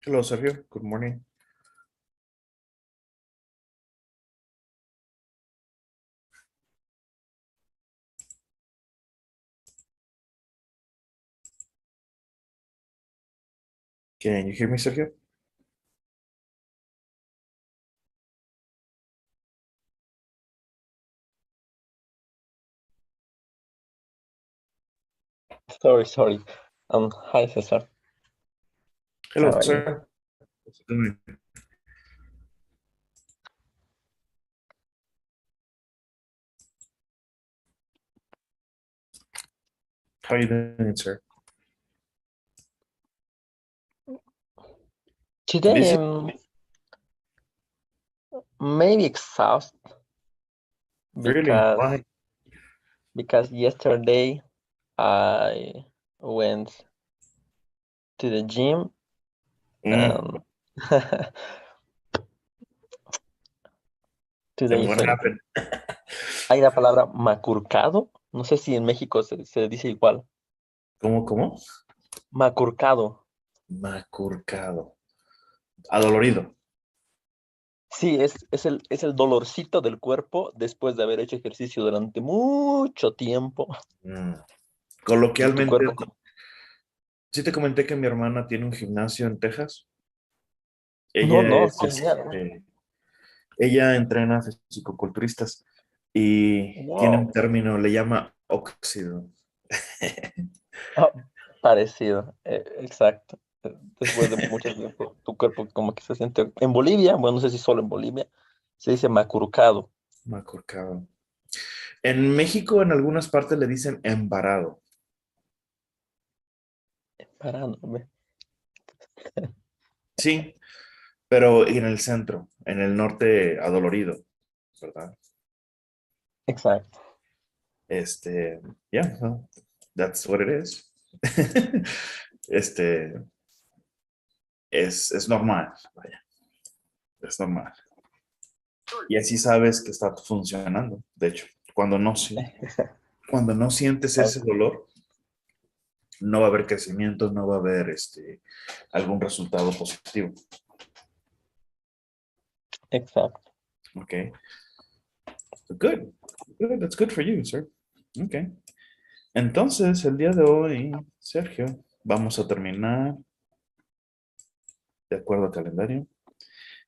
Hello, Sergio. Good morning. Can you hear me, Sergio? Sorry. Hi, Cesar. How Hello, are you? sir. How's it going? How are you doing, sir? Today, Busy? maybe exhausted Really? because Why? yesterday I went to the gym Mm. and Then today what happened? hay la palabra macurcado. No sé si en México se dice igual. ¿Cómo? Macurcado. Macurcado. Adolorido. Sí, es el dolorcito del cuerpo después de haber hecho ejercicio durante mucho tiempo Mm. y tu Coloquialmente, cuerpo. sí te comenté que mi hermana tiene un gimnasio en Texas. No, Ella no, es, genial. ella entrena fisicoculturistas y tiene un Wow. término, le llama óxido. Ah, parecido, exacto. Después de mucho tiempo, tu cuerpo como que se siente. En Bolivia, bueno, no sé si solo en Bolivia, se dice macurcado. Macurcado. En México, en algunas partes le dicen embarado. Parándome. Sí, pero en el centro, en el norte adolorido, ¿verdad? Exacto, Este, yeah, well, that's what it is. Este, es normal, vaya, es normal. Y así sabes que está funcionando. De hecho, cuando no sientes ese dolor, no va a haber crecimiento, no va a haber algún resultado positivo. exacto. Okay, good, good, that's good for you, sir. Okay. Entonces, el día de hoy, Sergio, vamos a terminar, de acuerdo al calendario,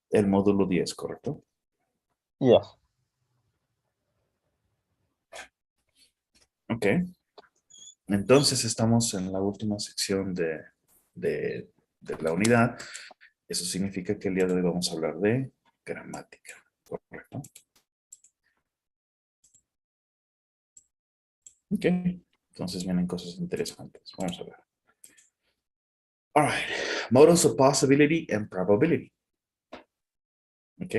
el módulo 10, ¿correcto? Yes. Ok. Entonces, estamos en la última sección de la unidad. Eso significa que el día de hoy vamos a hablar de gramática, ¿correcto? Ok. Entonces vienen cosas interesantes. Vamos a ver. All right. Models of possibility and probability. Ok.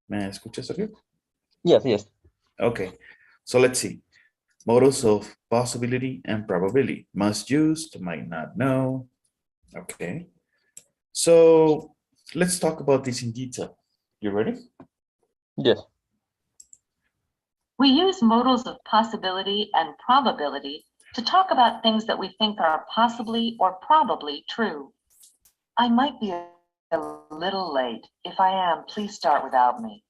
¿Me escuchas, Sergio? Yes. Okay. So let's see. Models of possibility and probability. Must used, might not know. Okay. So let's talk about this in detail. You ready? Yes. We use modals of possibility and probability to talk about things that we think are possibly or probably true. I might be a little late. If I am, please start without me.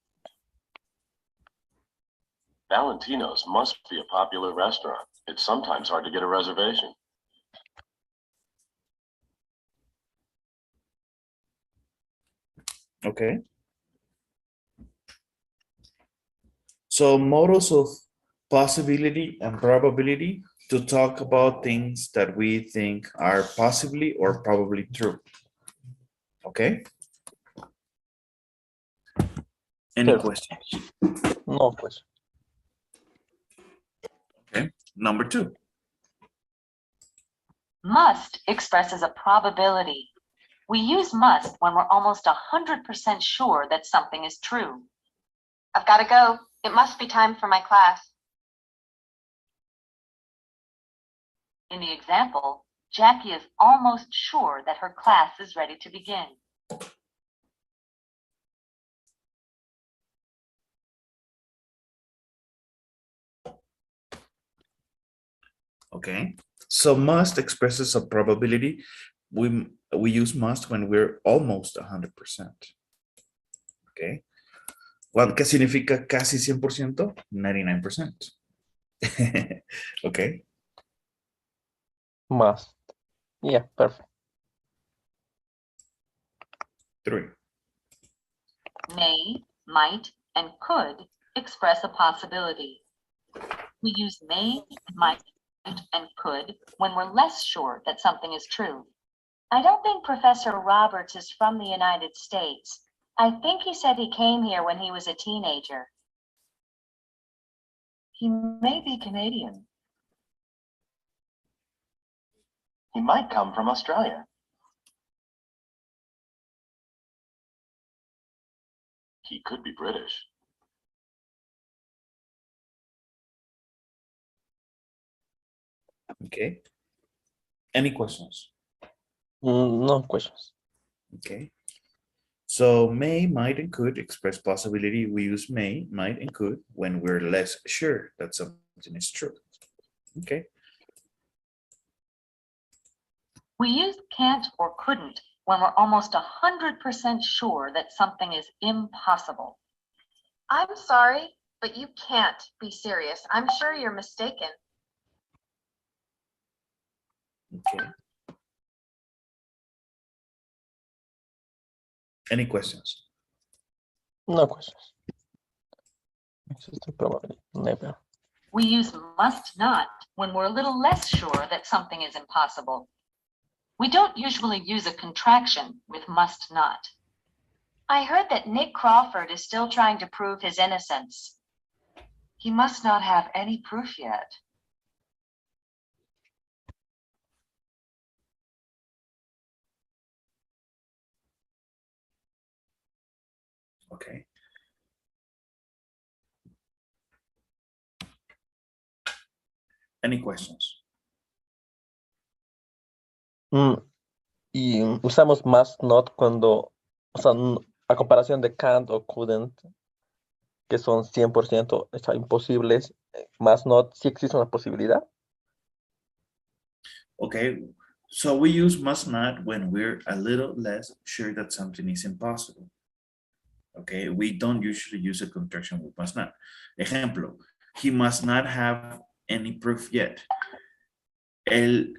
Valentino's must be a popular restaurant. It's sometimes hard to get a reservation. Okay. So models of possibility and probability to talk about things that we think are possibly or probably true. Okay. Any Sure. questions? No, pues. Okay. Number 2. Must expresses a probability. We use must when we're almost 100% sure that something is true. I've got to go. It must be time for my class. In the example, Jackie is almost sure that her class is ready to begin. Okay. So must expresses a probability. We use must when we're almost 100%. Okay. ¿Qué significa casi 100%? 99%. Okay. Must. Yeah, perfect. 3. May, might, and could express a possibility. We use may, might, and could when we're less sure that something is true. I don't think Professor Roberts is from the United States. I think he said he came here when he was a teenager. He may be Canadian. He might come from Australia. He could be British. Okay. Any questions? No questions. Okay. So may, might, and could express possibility. We use may, might, and could when we're less sure that something is true. Okay. We use can't or couldn't when we're almost 100% sure that something is impossible. I'm sorry, but you can't be serious. I'm sure you're mistaken. Okay. Any questions? No questions. Existe probability. Never. We use must not when we're a little less sure that something is impossible. We don't usually use a contraction with must not. I heard that Nick Crawford is still trying to prove his innocence. He must not have any proof yet. Okay. Any questions? Y usamos must not cuando, o sea, a comparación de can't o couldn't, que son 100% imposibles, must not, sí existe una posibilidad. Okay. So we use must not when we're a little less sure that something is impossible. Okay. We don't usually use a contraction with must not. Ejemplo, he must not have any proof yet. Él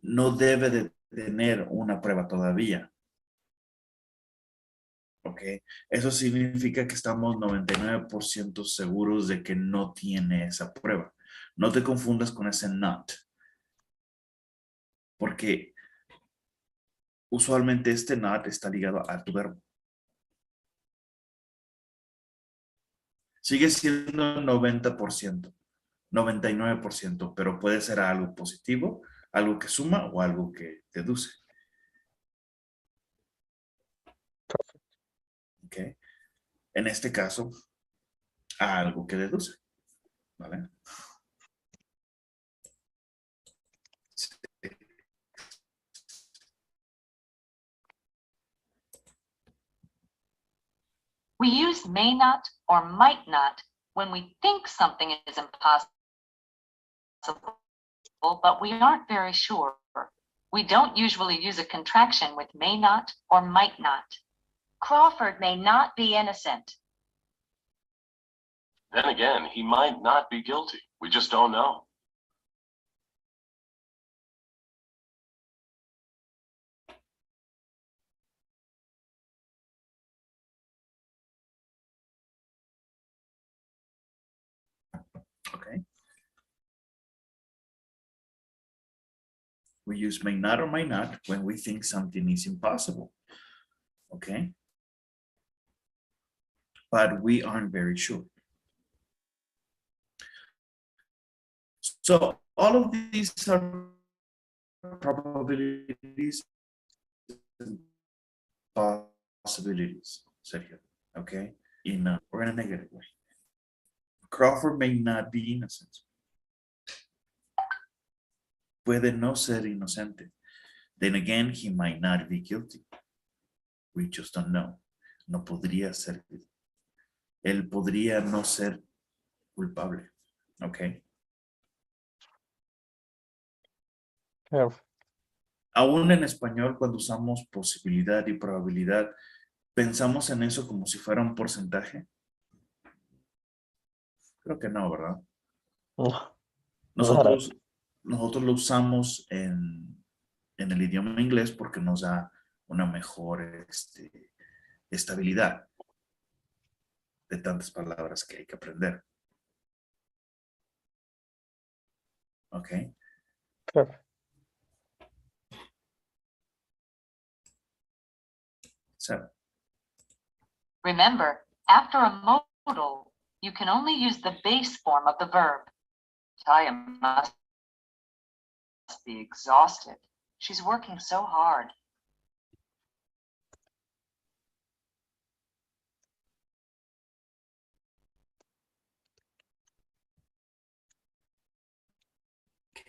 no debe de tener una prueba todavía. Ok, eso significa que estamos 99% seguros de que no tiene esa prueba. No te confundas con ese not. Porque usualmente este not está ligado a tu verbo. Sigue siendo 90%, 99%, pero puede ser algo positivo, algo que suma o algo que deduce. Ok, en este caso, algo que deduce. ¿Vale? We use may not or might not when we think something is impossible, but we aren't very sure. We don't usually use a contraction with may not or might not. Crawford may not be innocent. Then again, he might not be guilty. We just don't know. Okay. We use may not or might not when we think something is impossible. Okay. But we aren't very sure. So all of these are probabilities and possibilities, Sergio. Okay. In a, or in a negative way. Crawford may not be innocent. Puede no ser inocente. Then again, he might not be guilty. We just don't know. No podría ser. Él podría no ser culpable. Okay. Perfect. Aún en español, cuando usamos posibilidad y probabilidad, ¿pensamos en eso como si fuera un porcentaje? Creo que no, ¿verdad? No, rara. Nosotros lo usamos en el idioma inglés porque nos da una mejor estabilidad de tantas palabras que hay que aprender. ¿Ok? Perfect. So, Remember, after a modal, you can only use the base form of the verb. Talia must be exhausted. She's working so hard.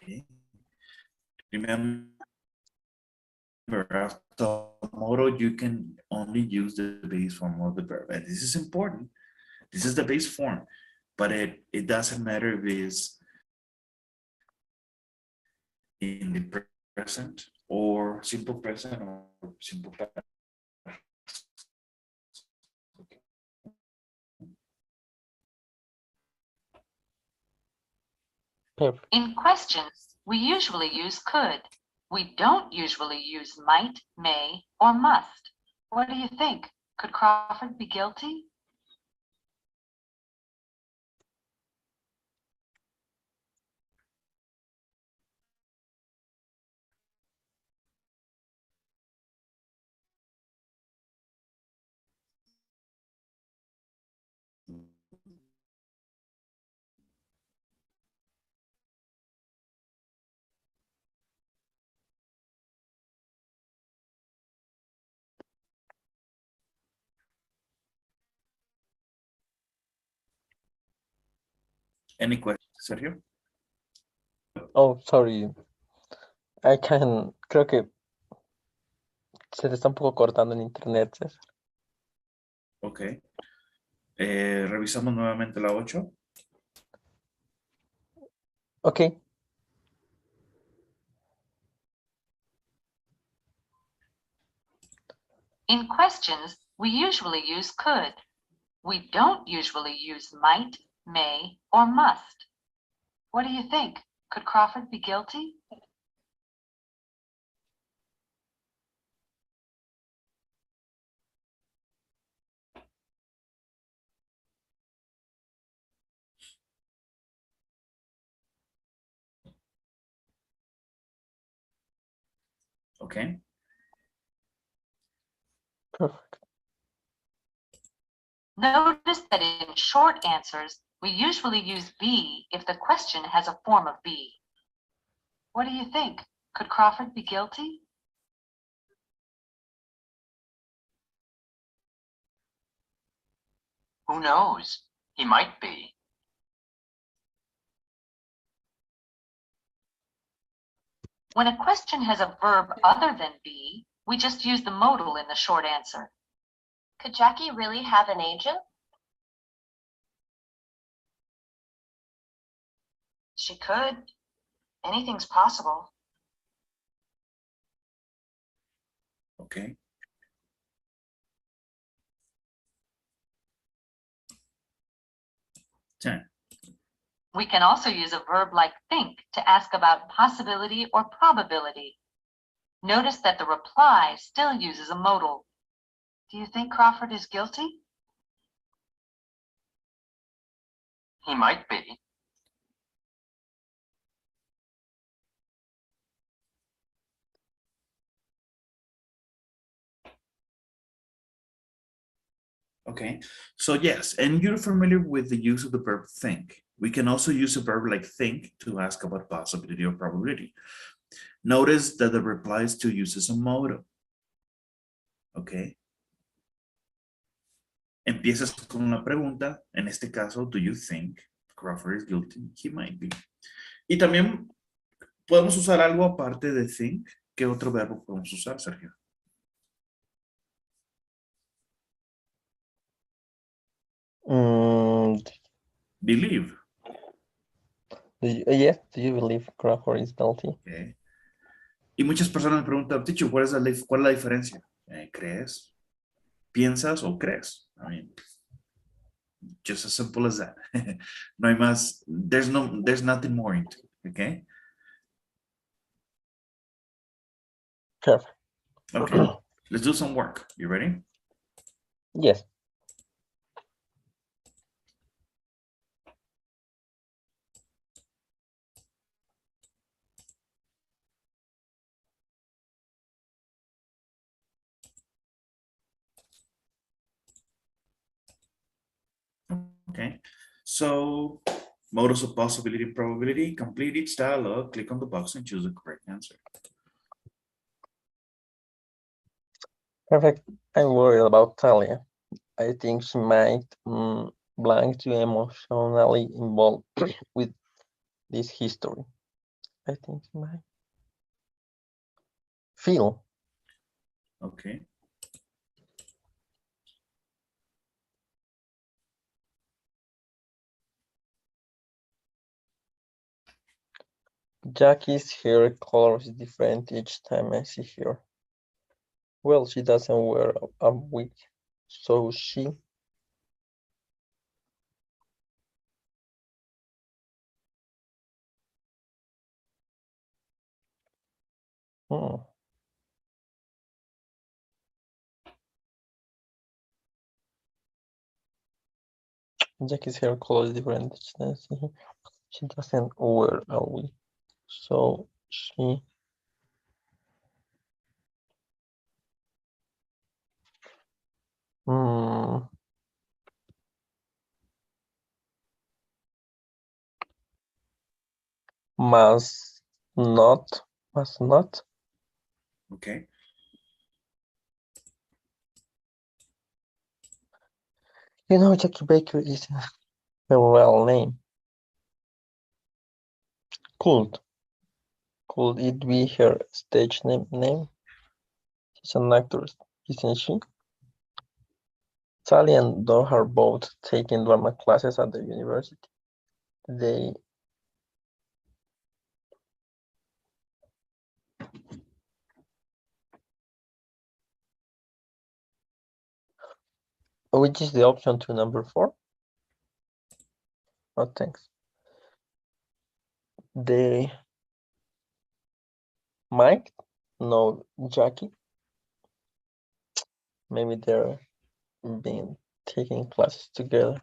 okay. Remember, after modal, you can only use the base form of the verb. And this is important. This is the base form, but it doesn't matter if it's in the present or simple present or simple past. Perfect. In questions, we usually use could. We don't usually use might, may, or must. What do you think? Could Crawford be guilty? Any questions, Sergio? Oh, sorry. Creo que se te está un poco cortando en internet, César. Ok. Revisamos nuevamente la 8. Ok. In questions, we usually use could. We don't usually use might, may, or must. What do you think? Could Crawford be guilty? Ok. Perfect. Notice that in short answers, we usually use be if the question has a form of be. What do you think? Could Crawford be guilty? Who knows? He might be. When a question has a verb other than be, we just use the modal in the short answer. Could Jackie really have an agent? She could. Anything's possible. Ok. Ten. We can also use a verb like think to ask about possibility or probability. Notice that the reply still uses a modal. Do you think Crawford is guilty? He might be. Okay, so yes, and you're familiar with the use of the verb think. We can also use a verb like think to ask about possibility or probability. Notice that the reply still uses a modal. Okay. Empiezas con una pregunta, en este caso, do you think Crawford is guilty? He might be. Y también podemos usar algo aparte de think. ¿Qué otro verbo podemos usar, Sergio? Believe. Yes, do you believe Crawford is guilty? Okay. Y muchas personas me preguntan, teacher, ¿cuál es la diferencia? ¿Crees? ¿Piensas o crees? I mean, just as simple as that. No hay más. There's nothing more into it. Okay. Perfect. Okay. Let's do some work. You ready? Yes. Okay. So, modus of possibility and probability. Complete each dialogue. Click on the box and choose the correct answer. Perfect. I'm worried about Talia. I think she might blank to emotionally involved with this history. I think she might feel. Okay. Jackie's hair color is different each time I see her. Well, she doesn't wear a wig, so she. Hmm. Jackie's hair color is different each time I see her. She doesn't wear a wig, so she. Hmm. Must not. Must not. Okay. You know, Jackie Baker is her real name. Could it be her stage name? She's an actress, isn't she? Sally and Dor are both taking drama classes at the university. They which is the option to number 4? Oh, thanks. They might know Jackie. Maybe they're been taking classes together.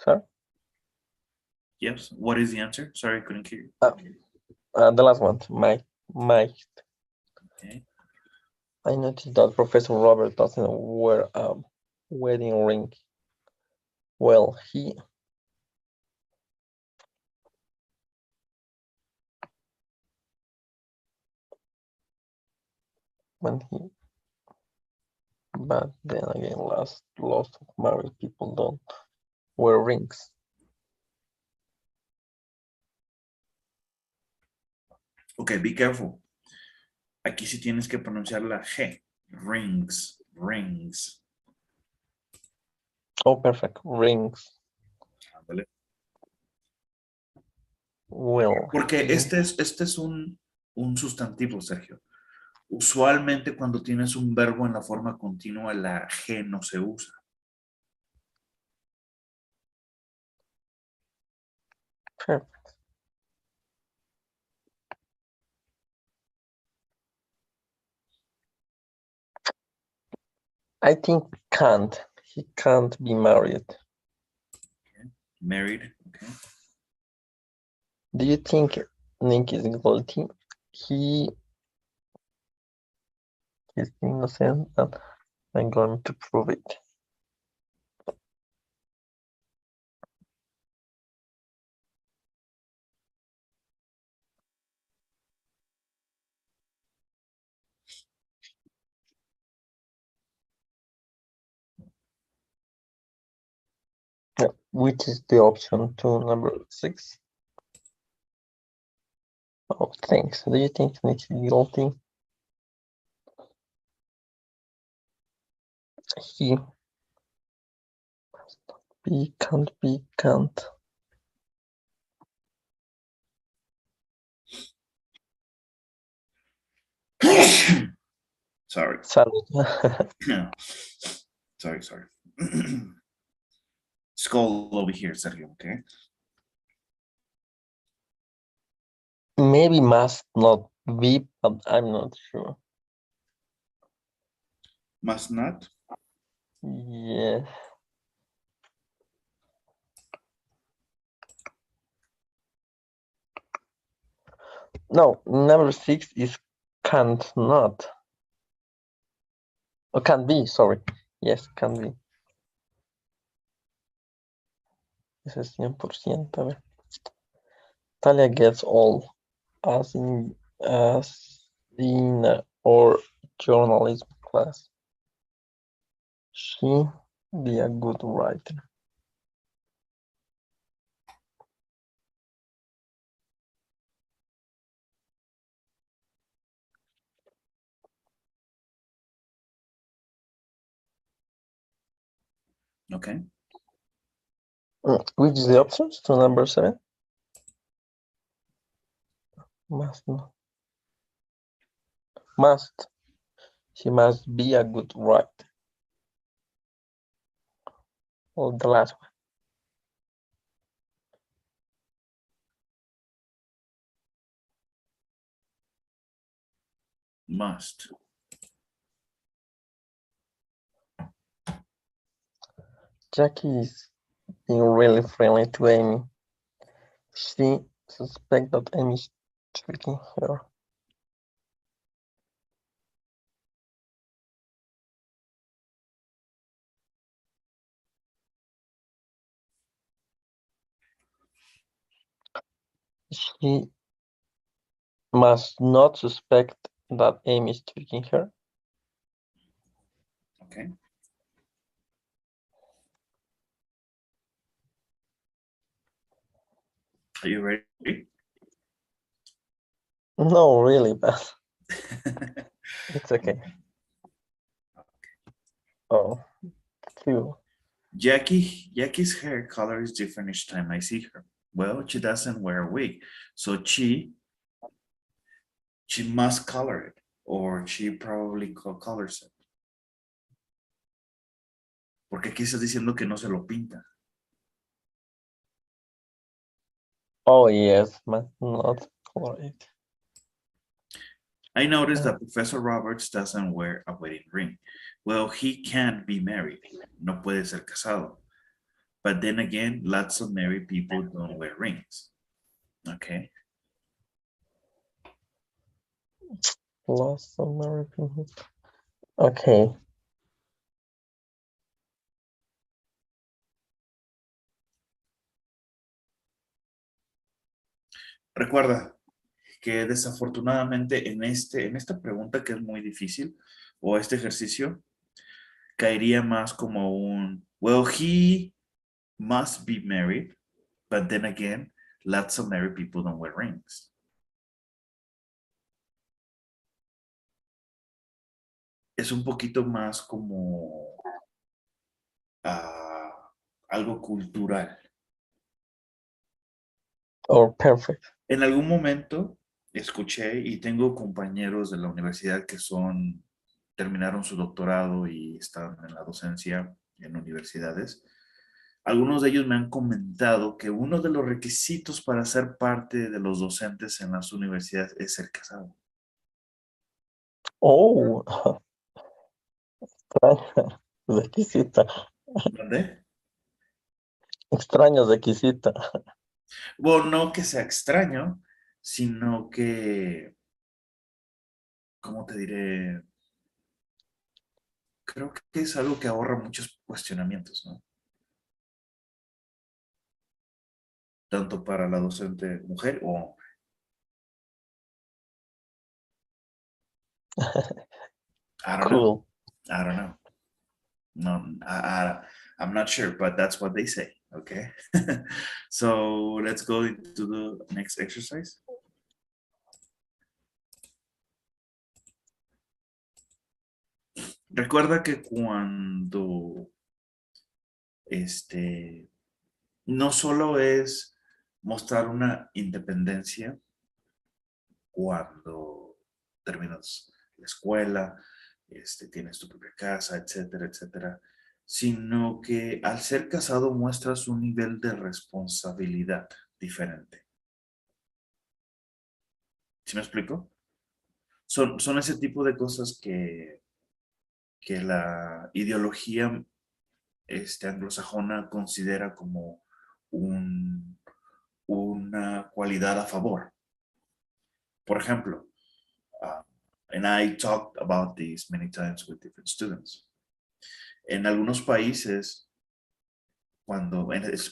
Sir? Yes. What is the answer? Sorry, I couldn't hear you. The last one, might. Okay. I noticed that Professor Robert doesn't wear a wedding ring. Well, but then again, lots of married people don't wear rings. Okay, be careful. Aquí sí tienes que pronunciar la G. Rings. Rings. Oh, perfect. Rings. Ándale. Well, Porque este es un sustantivo, Sergio. Usualmente cuando tienes un verbo en la forma continua, la G no se usa. perfect. I think can't. He can't be married. Okay. Married. Okay. Do you think Nick is guilty? He's innocent, and I'm going to prove it. Yeah. Which is the option to number 6? Oh, thanks. Do you think it's guilty? He be, can't be, can't. Sorry. Salud. Sorry. Skull over here, Sergio, okay? Maybe must not be, but I'm not sure. Must not. Yes. No, number 6 is can't not. Or can be, sorry. Yes, can be. Ese es 100%. A ver. Talia gets all as in or journalism class. She be a good writer. Okay. Which is the options to number 7? Must not. Must. She must be a good writer. Or the last one. Must. Jackie is being really friendly to Amy. She suspects that Amy is tricking her. She must not suspect that Amy is tricking her. Okay. Are you ready? No, really, but it's okay. Oh, cute. Jackie's hair color is different each time I see her. Well, she doesn't wear a wig, so she must color it, or she probably colors it. Porque aquí estás diciendo que no se lo pinta. Oh, yes, must not color it. I noticed that Professor Roberts doesn't wear a wedding ring. Well, he can't be married. No puede ser casado. But then again, lots of married people don't wear rings. Okay. Lots of American. Okay. Recuerda que desafortunadamente en esta pregunta que es muy difícil, o este ejercicio, caería más como un, well, he must be married, but then again, lots of married people don't wear rings. Es un poquito más como algo cultural. Oh, perfect. En algún momento escuché y tengo compañeros de la universidad que terminaron su doctorado y están en la docencia en universidades. Algunos de ellos me han comentado que uno de los requisitos para ser parte de los docentes en las universidades es ser casado. Oh, requisita. ¿Dónde? Extraño requisita. Bueno, no que sea extraño, sino que, ¿cómo te diré? Creo que es algo que ahorra muchos cuestionamientos, ¿no? Tanto para la docente mujer o hombre. I don't know. Cool. I don't know. No, I'm not sure, but that's what they say. Okay. So let's go into the next exercise. Recuerda que cuando no solo es mostrar una independencia cuando terminas la escuela, tienes tu propia casa, etcétera, etcétera, sino que al ser casado muestras un nivel de responsabilidad diferente. ¿Sí me explico? Son ese tipo de cosas que la ideología anglosajona considera como una cualidad a favor. Por ejemplo, uh, and I talked about this many times with different students. En algunos países,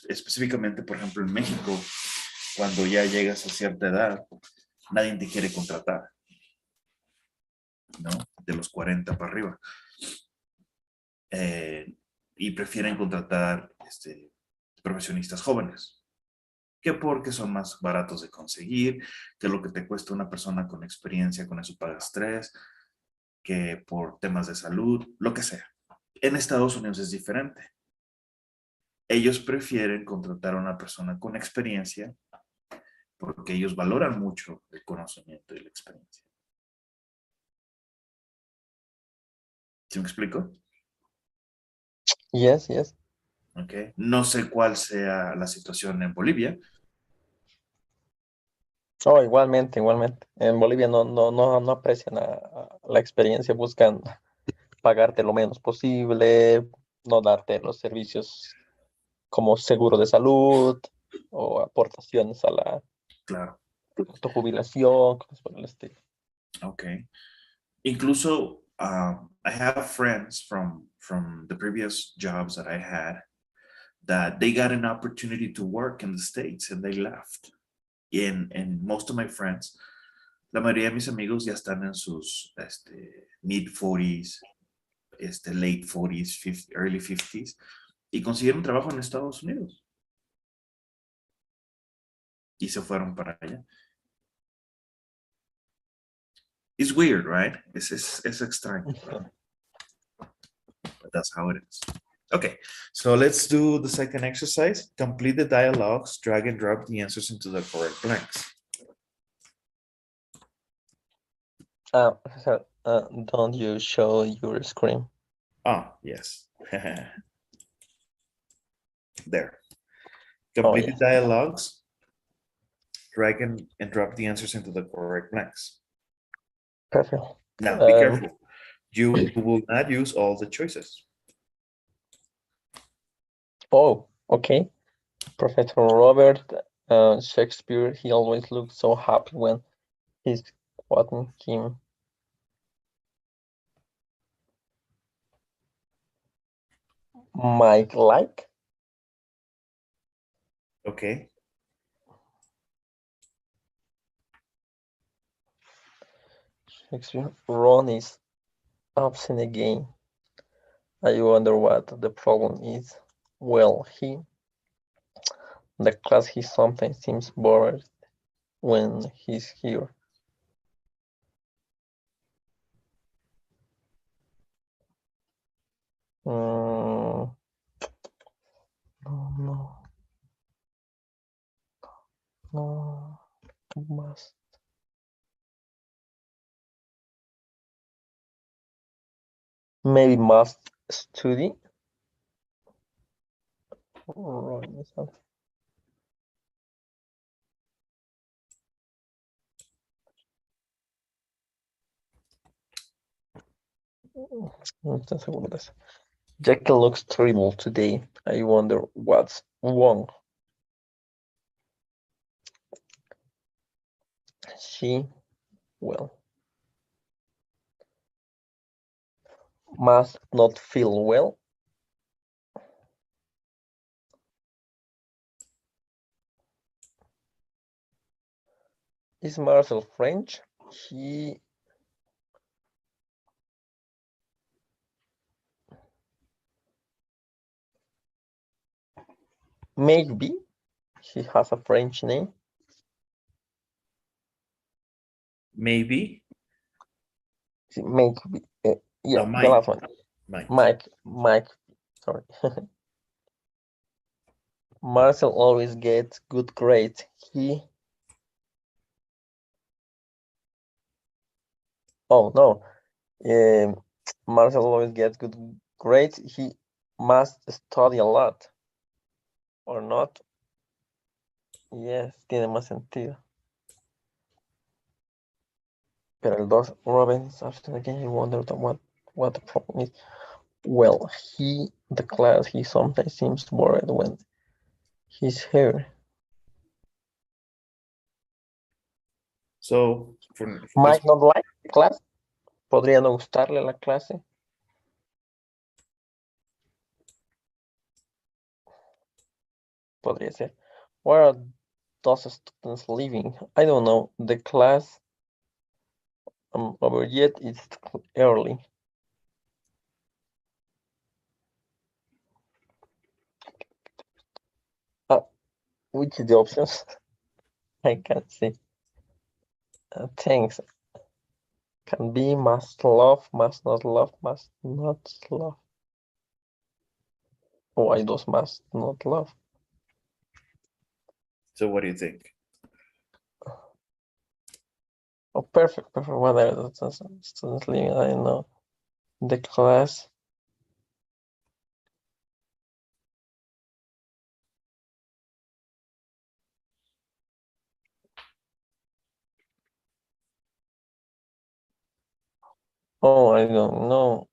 específicamente, por ejemplo, en México, cuando ya llegas a cierta edad, nadie te quiere contratar, ¿no? De los 40 para arriba. Y prefieren contratar profesionistas jóvenes, que porque son más baratos de conseguir, que lo que te cuesta una persona con experiencia, con eso pagas 3, que por temas de salud, lo que sea. En Estados Unidos es diferente. Ellos prefieren contratar a una persona con experiencia porque ellos valoran mucho el conocimiento y la experiencia. ¿Sí me explico? Yes, yes. Okay. No sé cuál sea la situación en Bolivia. Oh, igualmente, igualmente. En Bolivia no aprecian la experiencia, buscan pagarte lo menos posible, no darte los servicios como seguro de salud o aportaciones a Claro. tu jubilación, cosas por el estilo. Okay. Incluso I have friends from the previous jobs that I had that they got an opportunity to work in the States and they left. And most of my friends, la mayoría de mis amigos ya están en sus mid 40s, late 40s, 50, early 50s, y consiguieron trabajo en Estados Unidos. Y se fueron para allá. It's weird, right? Es extraño. But that's how it is. Okay, so let's do the second exercise. Complete the dialogues, drag and drop the answers into the correct blanks. Don't you show your screen? Ah, yes. There. Complete the dialogues, drag and drop the answers into the correct blanks. Perfect. Now, be careful. You will not use all the choices. Oh, okay. Professor Robert Shakespeare, he always looked so happy when he's quoting him. Mike like? Okay. Shakespeare, Ron is absent again. I wonder what the problem is. Well, the class, he sometimes seems bored when he's here. No. Must. Maybe must study. Right. No estoy seguro de eso. Jackie looks terrible today. I wonder what's wrong. She, well, must not feel well. Is Marcel French? He Maybe he has a French name. Maybe. Maybe. Yeah, No, the last one. Mike. Mike. Sorry. Marcel always gets good grades. Oh no. Marcel always gets good grades. He must study a lot. Or not. Yes, tiene más sentido. Pero el 2, Robin's after again, he wondered what the problem is. Well, the class, he sometimes seems bored when he's here. So, for Might this, not like the class. Podría no gustarle la clase. Podría ser. Where are those students living? I don't know. The class over yet. It's early. Which is the options? I can't see. Thanks. Can be, must love, must not love, must not love. Why those must not love? so what do you think? Oh, perfect. What are the students living? I don't know. The class. Oh, I don't know.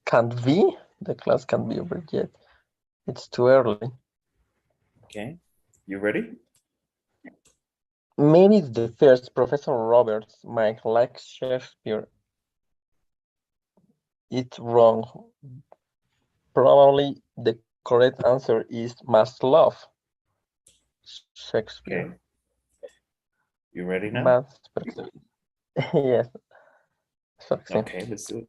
Can't be. The class can't be over yet. It's too early. Okay, you ready? Maybe it's the first. Professor Roberts might like Shakespeare. It's wrong. Probably the correct answer is must love Shakespeare. Okay. You ready now? Must. Yes. Okay, let's do it.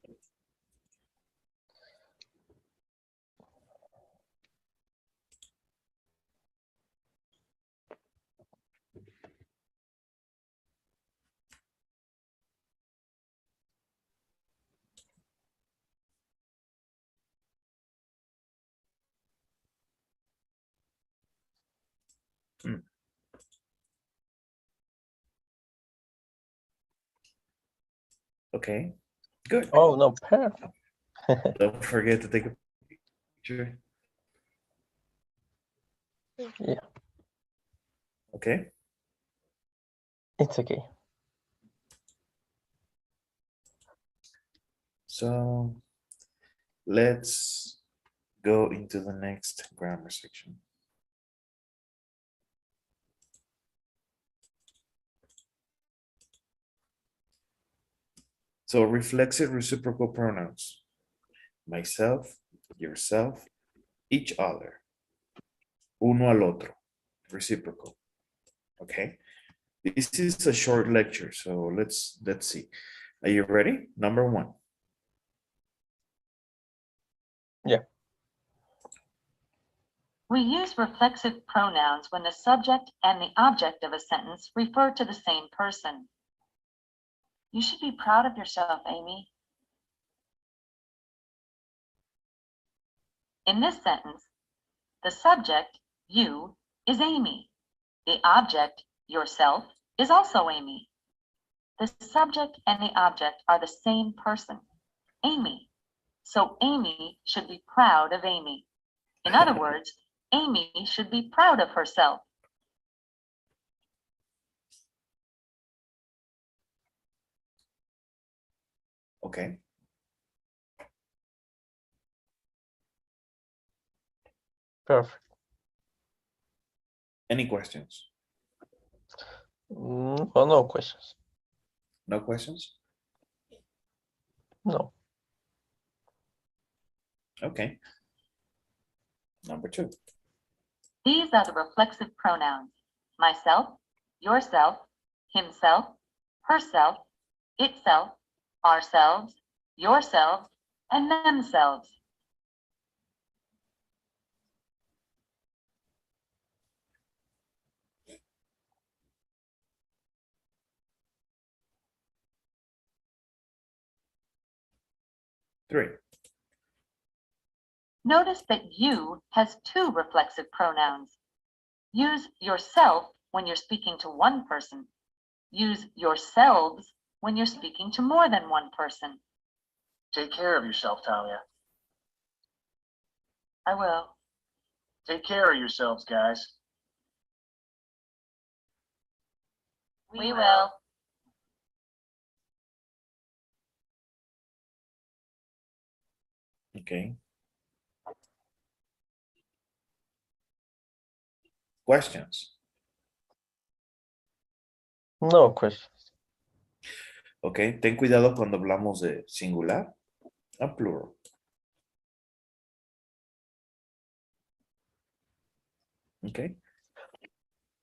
Okay, good. Oh no, perfect. Don't forget to take a picture. Yeah, Okay. it's okay. So let's go into the next grammar section. So reflexive reciprocal pronouns. Myself, yourself, each other. Uno al otro. Reciprocal. Okay. This is a short lecture, so let's see. Are you ready? Number 1. Yeah. We use reflexive pronouns when the subject and the object of a sentence refer to the same person. You should be proud of yourself, Amy. In this sentence, the subject, you, is Amy. The object, yourself, is also Amy. The subject and the object are the same person, Amy. So Amy should be proud of Amy. In other words, Amy should be proud of herself. Okay. Perfect. Any questions? Oh, no questions. No questions? No. Okay. Number 2. These are the reflexive pronouns. Myself, yourself, himself, herself, itself, ourselves, yourselves, and themselves. Three. Notice that you has 2 reflexive pronouns. Use yourself when you're speaking to one person. Use yourselves when you're speaking to more than one person. Take care of yourself, Talia. I will. Take care of yourselves, guys. We will. Okay. Questions. No questions. Ok, ten cuidado cuando hablamos de singular a plural. Ok.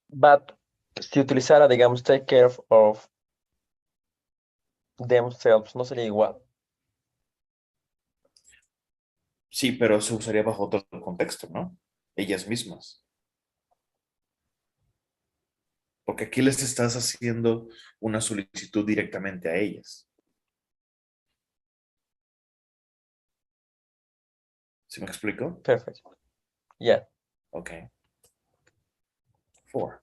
But si utilizara, digamos, take care of themselves, ¿no sería igual? Sí, pero se usaría bajo otro contexto, ¿no? Ellas mismas. Porque aquí les estás haciendo una solicitud directamente a ellas. ¿Sí me explico? Perfect. Yeah. Ok. 4.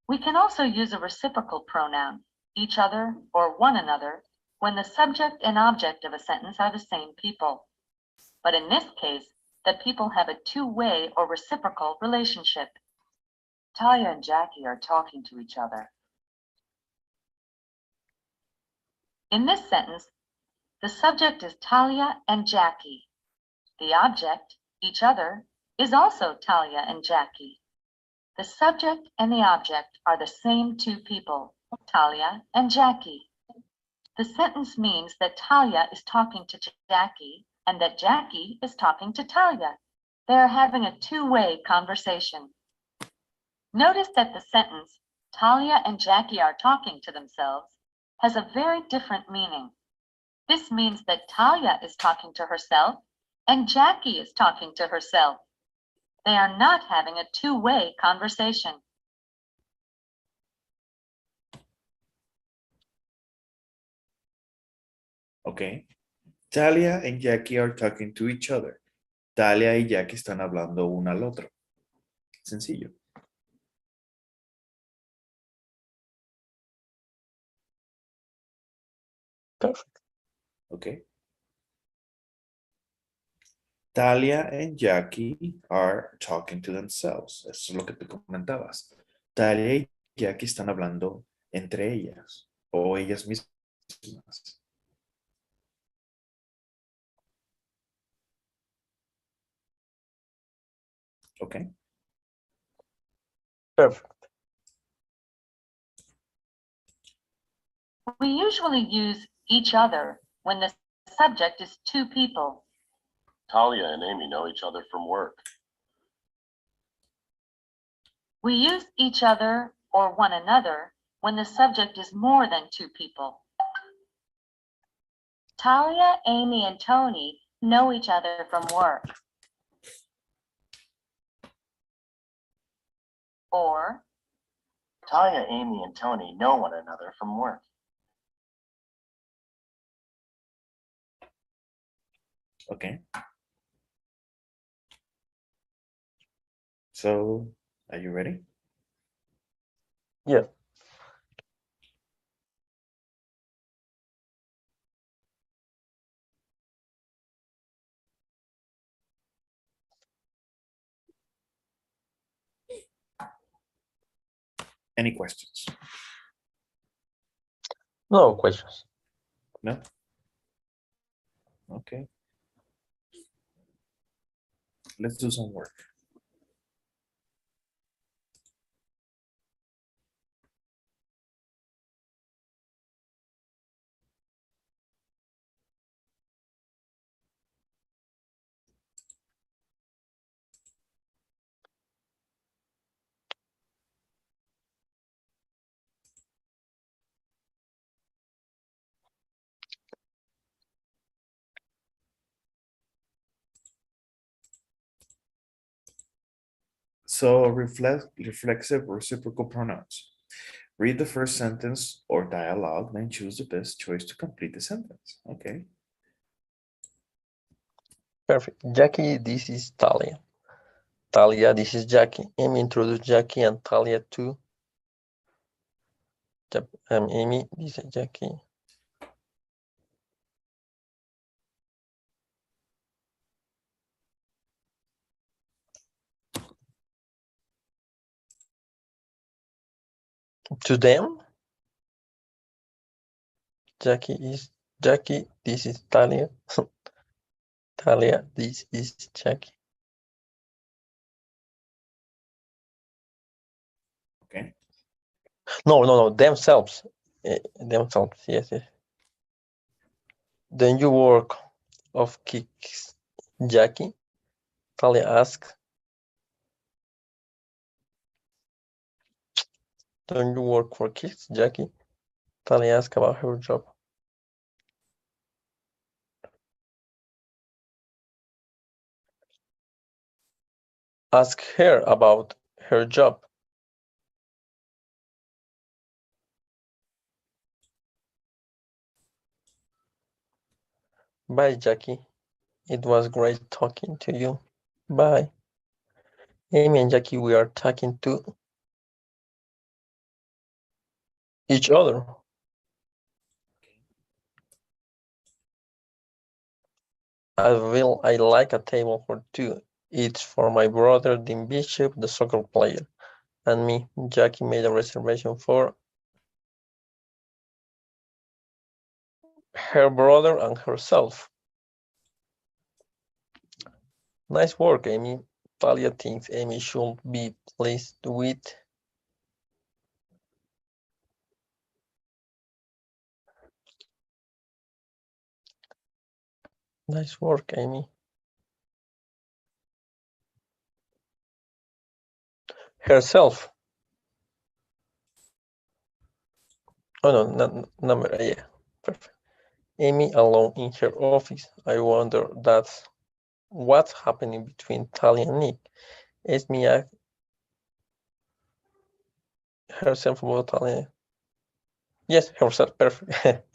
We can also use a reciprocal pronoun, each other or one another, when the subject and object of a sentence are the same people. But in this case, the people have a two-way or reciprocal relationship. Talia and Jackie are talking to each other. In this sentence, the subject is Talia and Jackie. The object, each other, is also Talia and Jackie. The subject and the object are the same 2 people, Talia and Jackie. The sentence means that Talia is talking to Jackie and that Jackie is talking to Talia. They are having a two-way conversation. Notice that the sentence, Talia and Jackie are talking to themselves, has a very different meaning. This means that Talia is talking to herself and Jackie is talking to herself. They are not having a two-way conversation. Ok. Talia and Jackie are talking to each other. Talia y Jackie están hablando una al otro. Sencillo. Perfect. Ok. Talia and Jackie are talking to themselves. Eso es lo que te comentabas. Talia y Jackie están hablando entre ellas o ellas mismas. Ok. Perfect. We usually use each other when the subject is 2 people. Talia and Amy know each other from work. We use each other or one another when the subject is more than 2 people. Talia, Amy, and Tony know each other from work. Or, Talia, Amy, and Tony know one another from work. Okay. So, are you ready? Yeah. Any questions? No questions. No? Okay. Let's do some work. So reflexive reciprocal pronouns. Read the first sentence or dialogue, then choose the best choice to complete the sentence. Okay. Perfect. Jackie, this is Talia. Talia, this is Jackie. Amy introduced Jackie and Talia to. I'm Amy, this is Jackie. To them, Jackie, this is Talia. Talia, this is Jackie. Okay. No, themselves. Themselves, yes. Then you work of kicks, Jackie. Talia asks. Don't you work for kicks, Jackie? Talia asks about her job. Ask her about her job. Bye, Jackie. It was great talking to you. Bye. Amy and Jackie, we are talking to each other. I like a table for two. It's for my brother, Dean Bishop, the soccer player, and me. Jackie made a reservation for her brother and herself. Nice work, Amy. Talia thinks Amy should be pleased with. Nice work, Amy. Herself. Oh no, number, yeah, perfect. Amy alone in her office. I wonder that's what's happening between Talia and Nick. Amy asked herself about Talia. Yes, herself, perfect.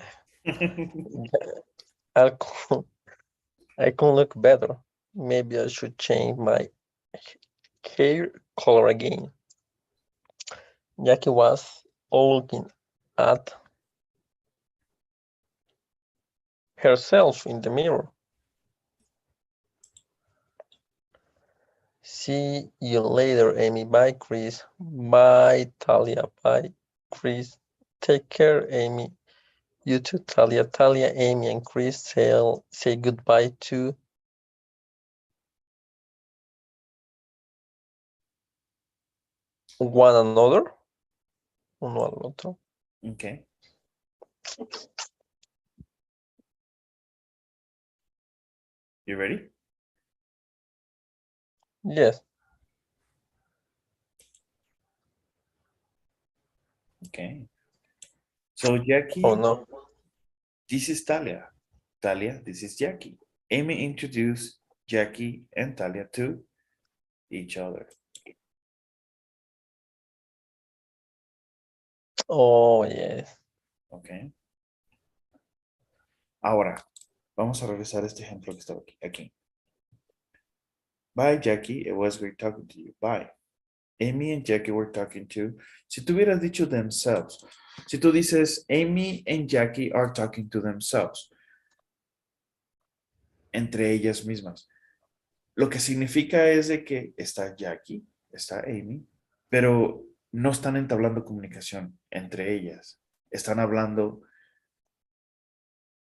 I can look better. Maybe I should change my hair color again. Jackie was looking at herself in the mirror. See you later, Amy. Bye, Chris. Bye, Talia. Bye, Chris. Take care, Amy. You too, Talia. Talia, Amy, and Chris say goodbye to one another. Uno al otro. Okay. You ready? Yes. Okay. So Jackie, Oh no. this is Talia. Talia, this is Jackie. Amy introduced Jackie and Talia to each other. Oh yes. Okay. Ahora, vamos a regresar a este ejemplo que estaba aquí. Bye, Jackie. It was great talking to you. Bye. Amy and Jackie were talking to. Si tú hubieras dicho themselves. Si tú dices, Amy and Jackie are talking to themselves. Entre ellas mismas. Lo que significa es de que está Jackie, está Amy, pero no están entablando comunicación entre ellas. Están hablando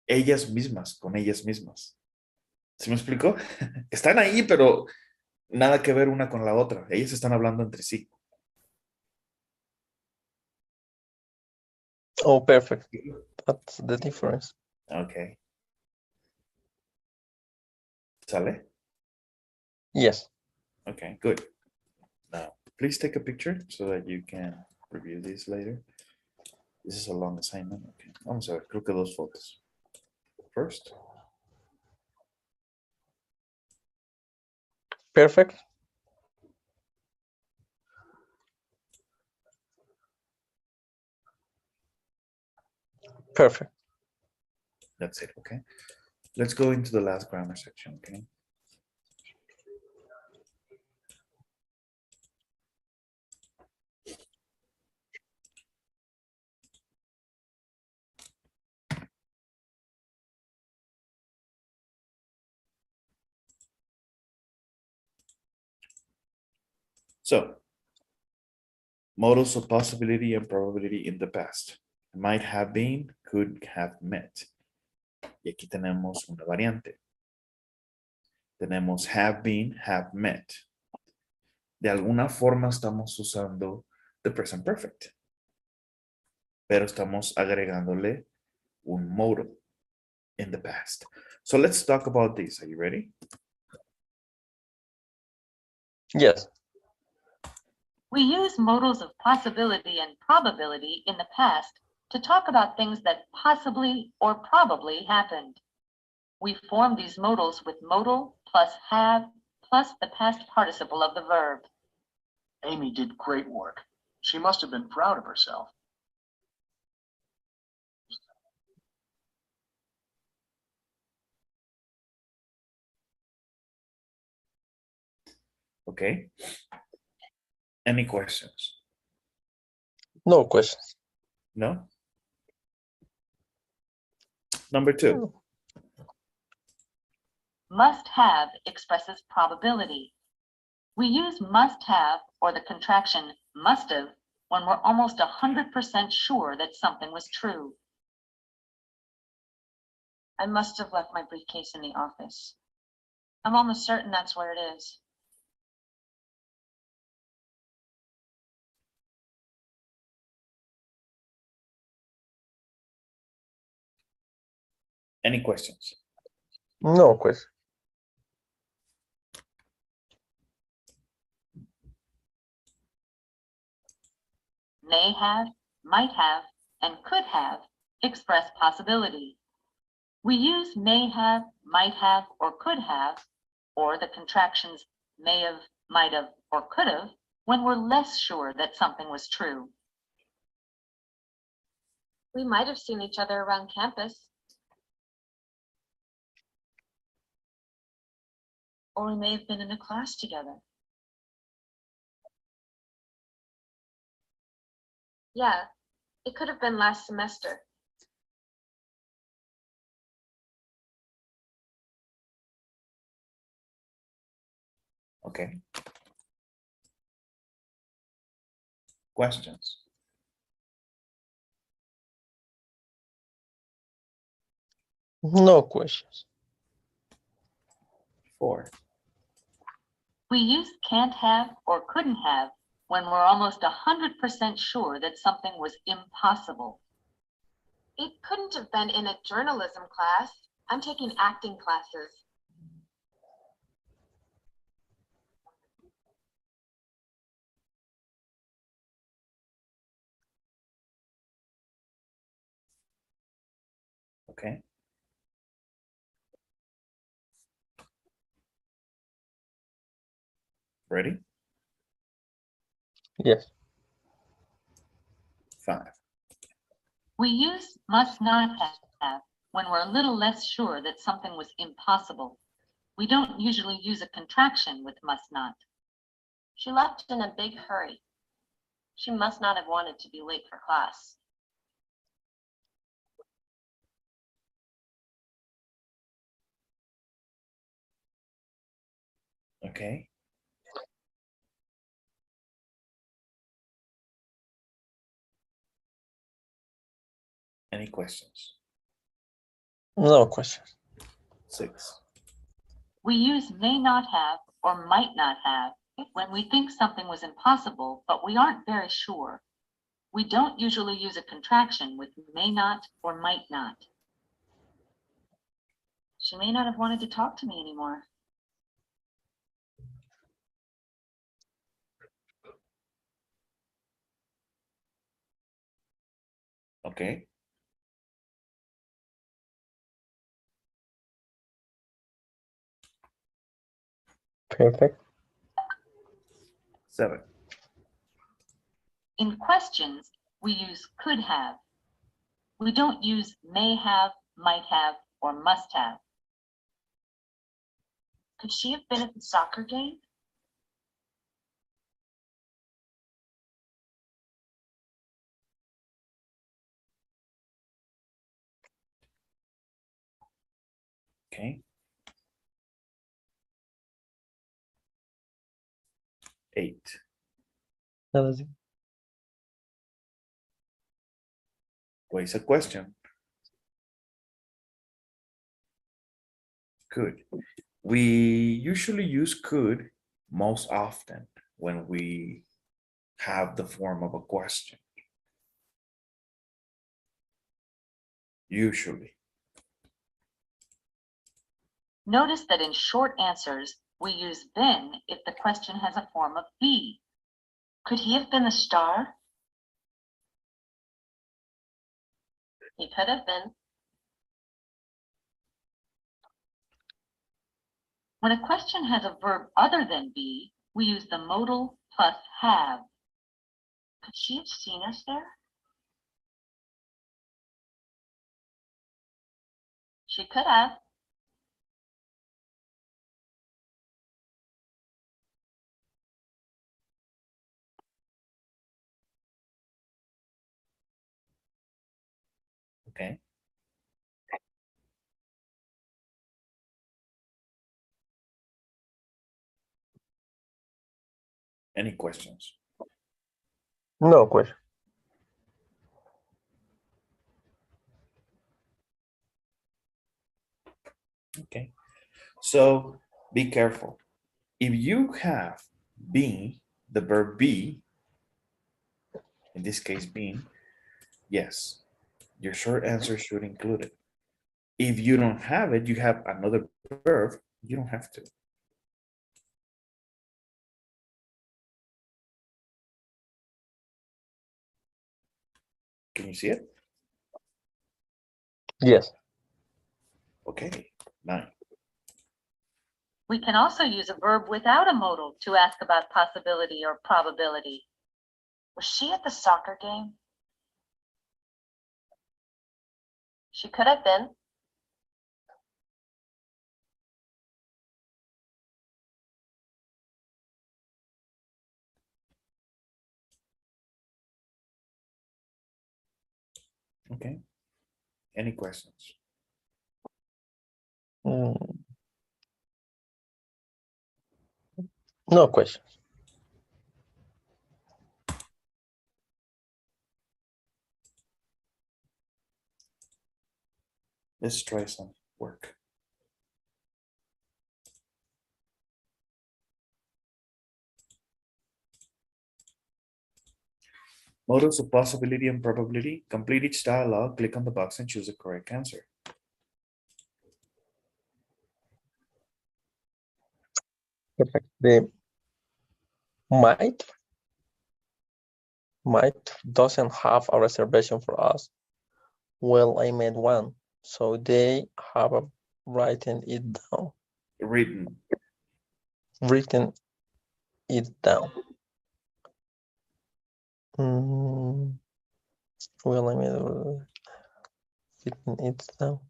ellas mismas, con ellas mismas. ¿Sí me explico? Están ahí, pero nada que ver una con la otra. Ellas están hablando entre sí. Oh, perfect. That's the difference. Ok. ¿Sale? Yes. Okay, good. Now, please take a picture so that you can review this later. This is a long assignment. Okay. Vamos a ver, creo que dos fotos. First. Perfect. Perfect. That's it, okay? Let's go into the last grammar section, okay? So, models of possibility and probability in the past. Might have been, could have met. Y aquí tenemos una variante. Tenemos have been, have met. De alguna forma estamos usando the present perfect. Pero estamos agregándole un modal in the past. So let's talk about this. Are you ready? Yes. We use modals of possibility and probability in the past to talk about things that possibly or probably happened. We form these modals with modal plus have plus the past participle of the verb. Amy did great work. She must have been proud of herself. Okay. Any questions? No questions. No? Number 2. Must have expresses probability. We use must have or the contraction must have when we're almost 100% sure that something was true. I must have left my briefcase in the office. I'm almost certain that's where it is. Any questions? No question. May have, might have, and could have express possibility. We use may have, might have, or could have, or the contractions may have, might have, or could have, when we're less sure that something was true. We might have seen each other around campus. Or we may have been in a class together. Yeah, it could have been last semester. Okay. Questions? No questions. 4. We use can't have or couldn't have when we're almost 100% sure that something was impossible. It couldn't have been in a journalism class. I'm taking acting classes. Okay. Ready? Yes. 5. We use must not have when we're a little less sure that something was impossible. We don't usually use a contraction with must not. She left in a big hurry. She must not have wanted to be late for class. Okay. Any questions? No questions. 6. We use may not have or might not have when we think something was impossible, but we aren't very sure. We don't usually use a contraction with may not or might not. She may not have wanted to talk to me anymore. Okay. Perfect. 7. In questions, we use could have. We don't use may have, might have, or must have. Could she have been at the soccer game? Okay. 8. What is a question? Could. We usually use could most often when we have the form of a question. Usually. Notice that in short answers, we use been if the question has a form of be. Could he have been the star? He could have been. When a question has a verb other than be, we use the modal plus have. Could she have seen us there? She could have. Okay. Any questions? No question. Okay. So be careful. If you have been, the verb be, in this case being, yes, your short answer should include it. If you don't have it, you have another verb, you don't have to. Can you see it? Yes. Okay, 9. We can also use a verb without a modal to ask about possibility or probability. Was she at the soccer game? She could have been. Okay. Any questions? No question. Let's try some work. Models of possibility and probability. Complete each dialogue, click on the box and choose the correct answer. Perfect. The might doesn't have a reservation for us. Well, I made one, so they have written it down. Written. Written it down. Well, I made written it down.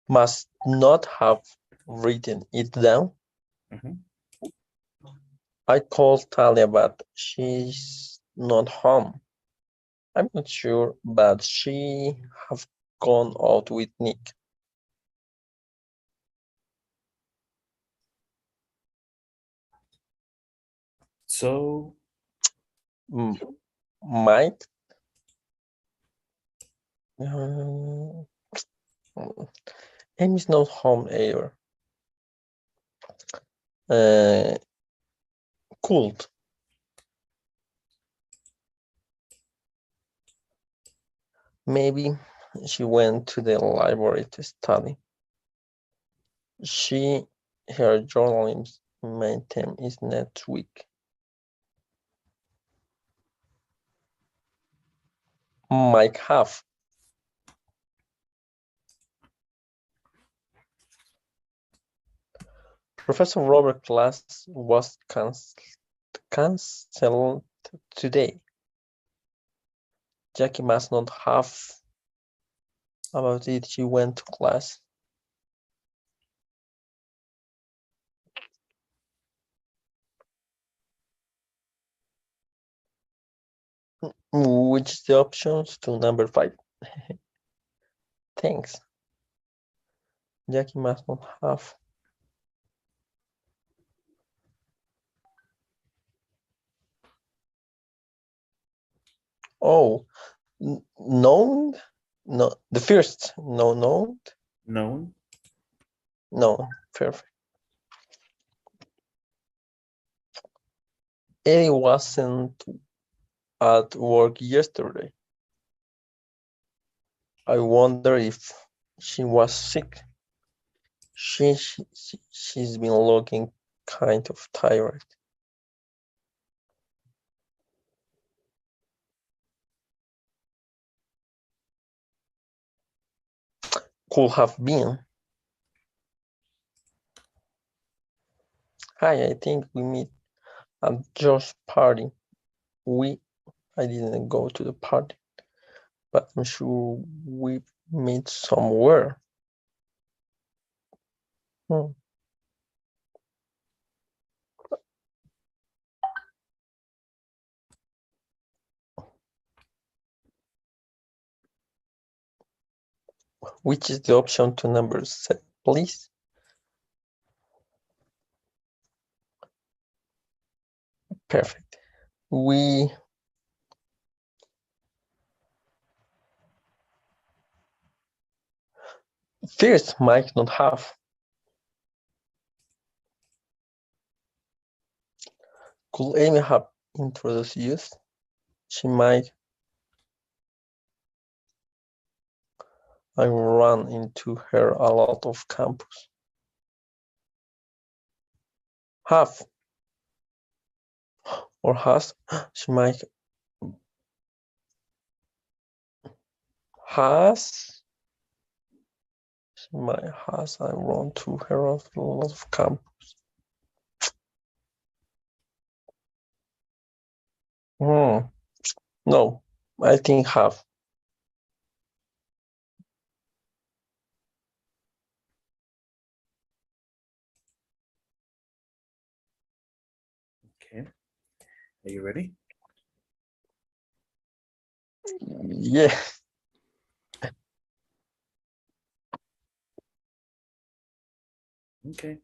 Must not have written it down. Mhm. I called Talia, but she's not home. I'm not sure, but she have gone out with Nick. So Might. Amy's not home either. Could. Maybe she went to the library to study. Her journalism main term is next week. Might have. Professor Robert class was cancelled today. Jackie must not have about it. She went to class. Which is the options to number 5? Thanks. Jackie must not have. Oh, known? No, the first. No, known? Known. No, perfect. Eddie wasn't at work yesterday. I wonder if she was sick. She's been looking kind of tired. Could have been. Hi, I think we meet at Josh's party. I didn't go to the party, but I'm sure we meet somewhere. Which is the option to number 7, please? Perfect. First might not have. Could Amy have introduced you? She might. I ran into her a lot of campus. Have or has. She might. Has. She might has. I run to her a lot of campus. No, I think have. Okay. Are you ready? Yeah. Okay.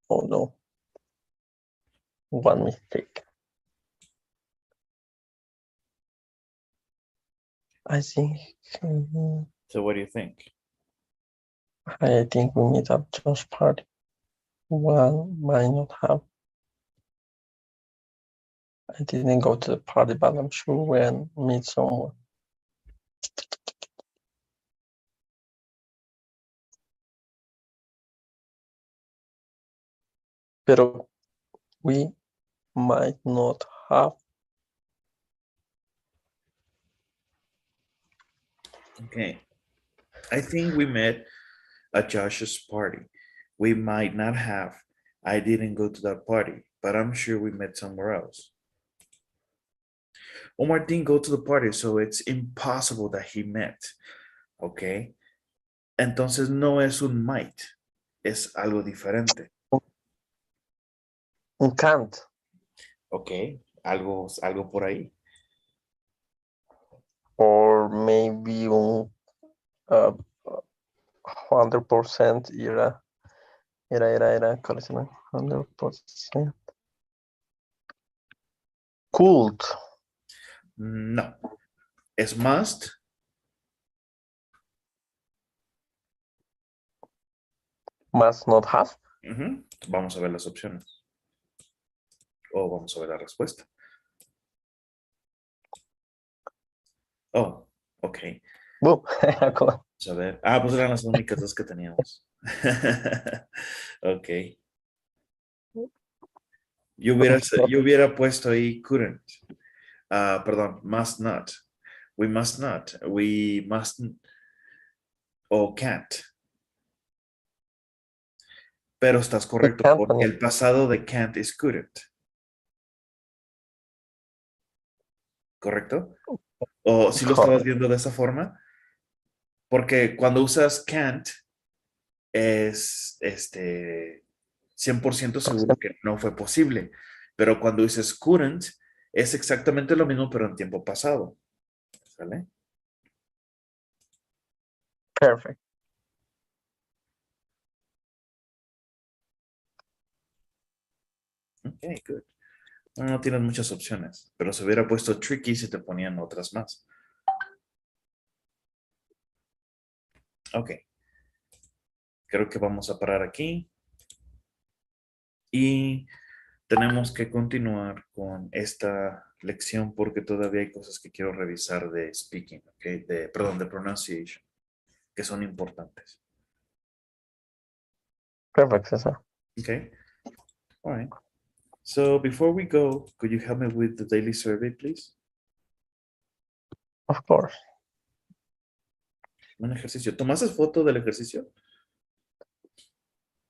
Oh no. One mistake. I think. So what do you think? I think we meet at Josh's party. One might not have. I didn't go to the party, but I'm sure we'll meet someone. Pero we might not have. Okay. I think we met at Josh's party. We might not have. I didn't go to that party, but I'm sure we met somewhere else. Omar didn't go to the party, so it's impossible that he met. Okay. Entonces no es un might, es algo diferente. Un can't. Ok, algo por ahí. Or maybe un 100% era, ¿cuál es el 100%? Could. No. Es must. Must not have. Vamos a ver las opciones. O vamos a ver la respuesta. Oh, ok. Boom. Vamos a ver. Ah, pues eran las únicas dos que teníamos. Ok. Yo hubiera puesto ahí couldn't. Perdón, must not. We must not. We must. o can't. Pero estás correcto can't porque también. el pasado de can't es couldn't. ¿Correcto? O si lo estabas Correcto. viendo de esa forma, porque cuando usas can't es 100% seguro que no fue posible, pero cuando dices couldn't es exactamente lo mismo pero en tiempo pasado. ¿Sale? Perfect. Ok, good. No tienes muchas opciones, pero si hubiera puesto tricky se te ponían otras más. Ok. Creo que vamos a parar aquí. Y tenemos que continuar con esta lección porque todavía hay cosas que quiero revisar de speaking, ¿ok? Perdón, de pronunciation, que son importantes. Perfect, Cesar. Okay? All right. So before we go, could you help me with the daily survey, please? Of course. Un ejercicio. ¿Tomaste foto del ejercicio?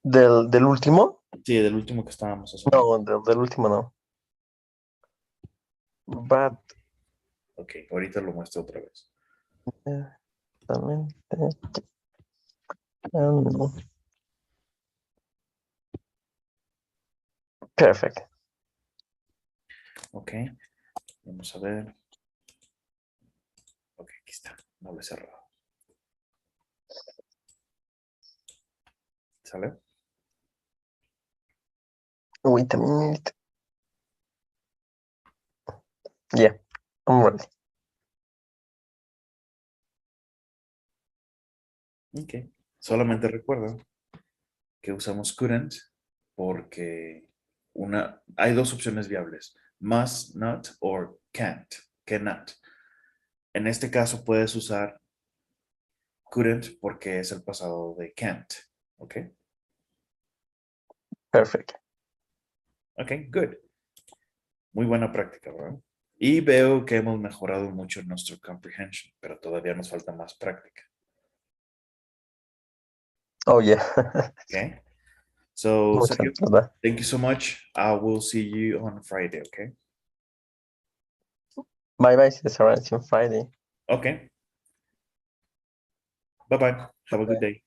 ¿Del último? Sí, del último que estábamos haciendo. No, del último no. But Ok, ahorita lo muestro otra vez. también. No. Perfect. Ok, vamos a ver. Ok, aquí está. No lo he cerrado. ¿Sale? Wait a minute. Yeah, I'm ready. Ok. Solamente recuerda que usamos couldn't porque hay dos opciones viables. Must not or can't. Cannot. En este caso puedes usar couldn't porque es el pasado de can't. ¿Ok? Perfect. Ok, good. Muy buena práctica, ¿verdad? Y veo que hemos mejorado mucho en nuestro comprehension, pero todavía nos falta más práctica. Oh, yeah. Okay? So, Muchas Sergio, gracias. thank you so much. I will see you on Friday, okay? Bye bye, Cesar. See you on Friday. Okay. Bye-bye. Have a good day.